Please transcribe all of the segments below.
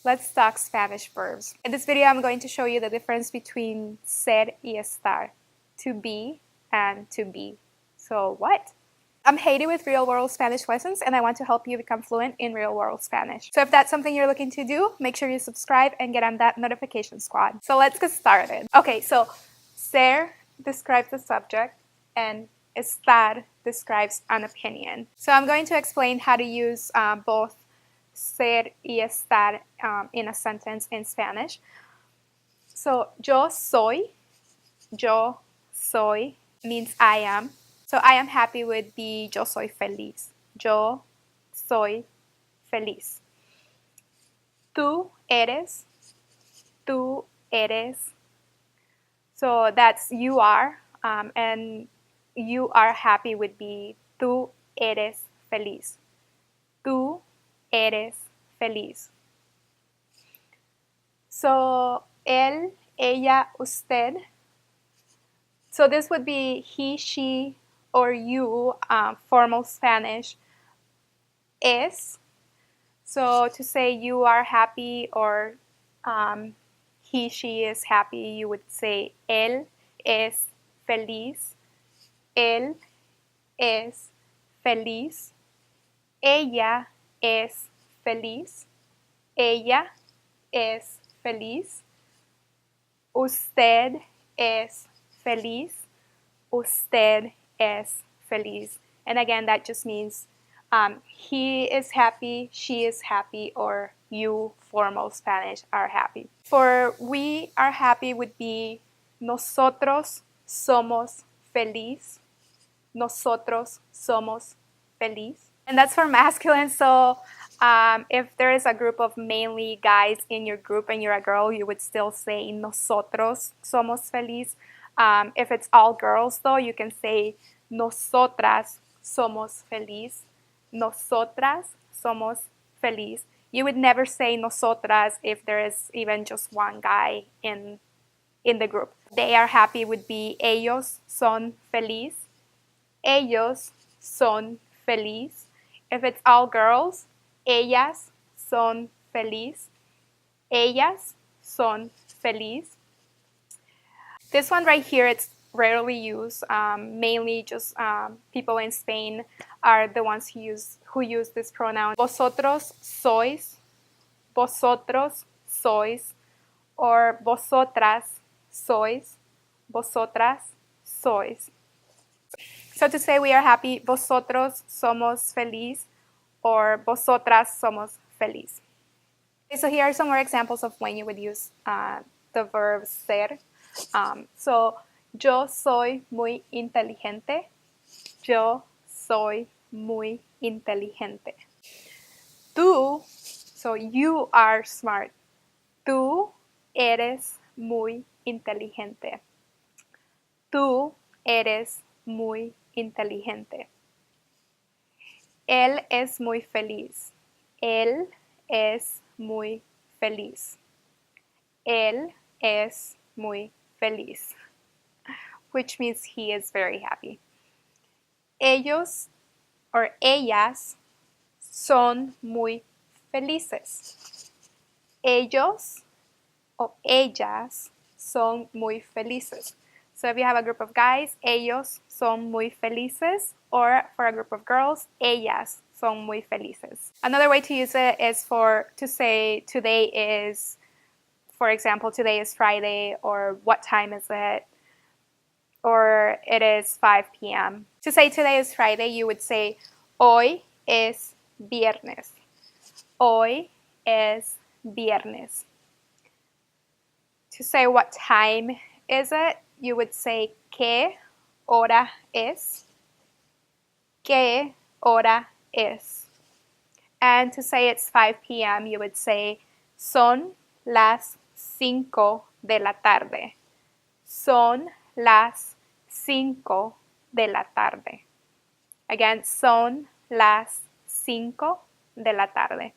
Let's talk Spanish verbs. In this video, I'm going to show you the difference between ser y estar, to be and to be. So what? I'm Haiti with Real World Spanish Lessons, and I want to help you become fluent in Real World Spanish. So if that's something you're looking to do, make sure you subscribe and get on that notification squad. So let's get started. Okay, so ser describes the subject and estar describes an opinion. So I'm going to explain how to use both ser y estar in a sentence in Spanish. So yo soy means I am. So I am happy would be yo soy feliz. Yo soy feliz. Tú eres. So that's you are, and you are happy would be tú eres feliz. Tú eres feliz. So él, ella, usted. So this would be he, she, or you, formal Spanish. Es. So to say you are happy or he, she is happy, you would say él es feliz. Él es feliz. Ella es feliz. Ella es feliz. Usted es feliz. Usted es feliz. And again, that just means he is happy, she is happy, or you, formal Spanish, are happy. For we are happy would be nosotros somos feliz. Nosotros somos feliz. And that's for masculine, so if there is a group of mainly guys in your group and you're a girl, you would still say nosotros somos feliz. If it's all girls though, you can say nosotras somos feliz. Nosotras somos feliz. You would never say nosotras if there is even just one guy in the group. They are happy would be ellos son feliz. Ellos son feliz. If it's all girls, ellas son feliz. Ellas son feliz. This one right here, it's rarely used. Mainly just people in Spain are the ones who use this pronoun. Vosotros sois, or vosotras sois, vosotras sois. So to say we are happy, vosotros somos feliz, or vosotras somos feliz. Okay, so here are some more examples of when you would use the verb ser. So, yo soy muy inteligente. Yo soy muy inteligente. Tú, so you are smart. Tú eres muy inteligente. Tú eres muy inteligente. Él es muy feliz. Él es muy feliz. Él es muy feliz, which means he is very happy. Ellos or ellas son muy felices. Ellos o ellas son muy felices. So if you have a group of guys, ellos son muy felices, or for a group of girls, ellas son muy felices. Another way to use it is to say today is, for example, today is Friday, or what time is it, or it is 5 p.m. To say today is Friday, you would say hoy es viernes. Hoy es viernes. To say what time is it, you would say ¿qué hora es? ¿Qué hora es? And to say it's 5 p.m., you would say son las 5 de la tarde. Son las 5 de la tarde. Again, son las 5 de la tarde.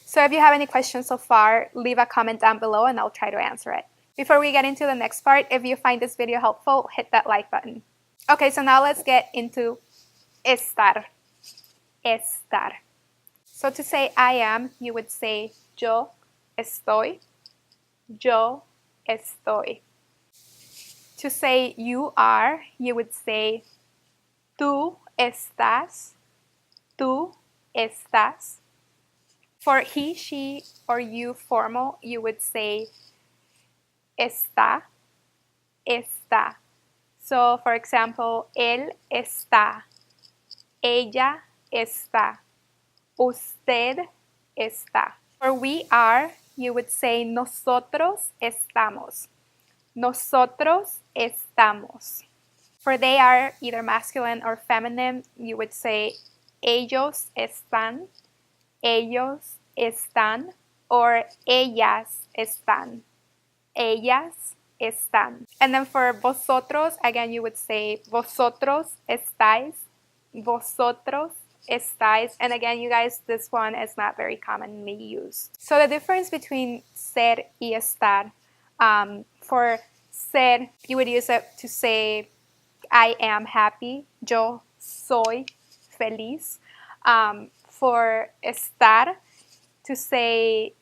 So if you have any questions so far, leave a comment down below and I'll try to answer it. Before we get into the next part, if you find this video helpful, hit that like button. Okay, so now let's get into estar. Estar. So to say I am, you would say yo estoy. Yo estoy. To say you are, you would say tú estás. Tú estás. For he, she, or you formal, you would say está. Está. So, for example, él está. Ella está. Usted está. For we are, you would say nosotros estamos. Nosotros estamos. For they are either masculine or feminine, you would say ellos están, ellos están, or ellas están, ellas están. And then for vosotros, again, you would say vosotros estáis, vosotros estáis. And again, you guys, this one is not very commonly used. So the difference between ser y estar, for ser, you would use it to say I am happy, yo soy feliz. For estar, to say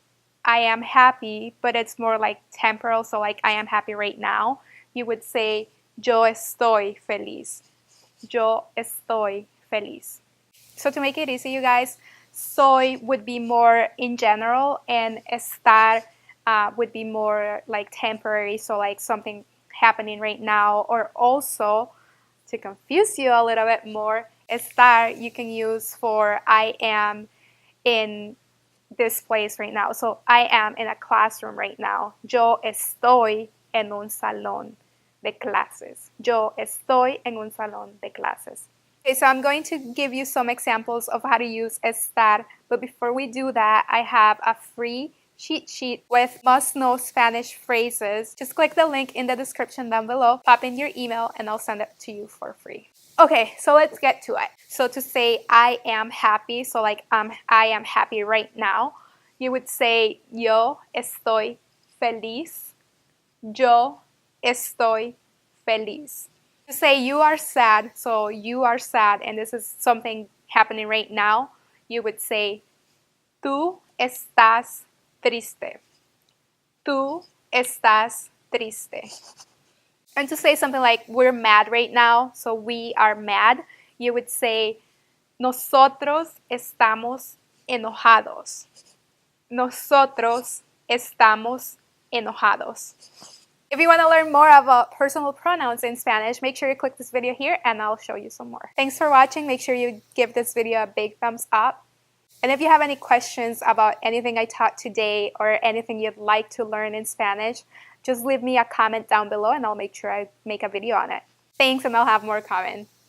I am happy, but it's more like temporal, so like I am happy right now, you would say yo estoy feliz. Yo estoy feliz. So to make it easy, you guys, soy would be more in general, and estar would be more like temporary, so like something happening right now. Or also, to confuse you a little bit more, estar you can use for I am in this place right now. So I am in a classroom right now. Yo estoy en un salón de clases. Yo estoy en un salón de clases. Okay, so I'm going to give you some examples of how to use estar, but before we do that, I have a free cheat sheet with must-know Spanish phrases. Just click the link in the description down below, pop in your email, and I'll send it to you for free. Okay, so let's get to it. So to say I am happy, so like I am happy right now, you would say yo estoy feliz. Yo estoy feliz. To say you are sad, so you are sad and this is something happening right now, you would say tú estás triste. Tú estás triste. And to say something like we're mad right now, so we are mad, you would say nosotros estamos enojados. Nosotros estamos enojados. If you want to learn more about personal pronouns in Spanish, make sure you click this video here and I'll show you some more. Thanks for watching. Make sure you give this video a big thumbs up. And if you have any questions about anything I taught today or anything you'd like to learn in Spanish, just leave me a comment down below and I'll make sure I make a video on it. Thanks, and I'll have more coming.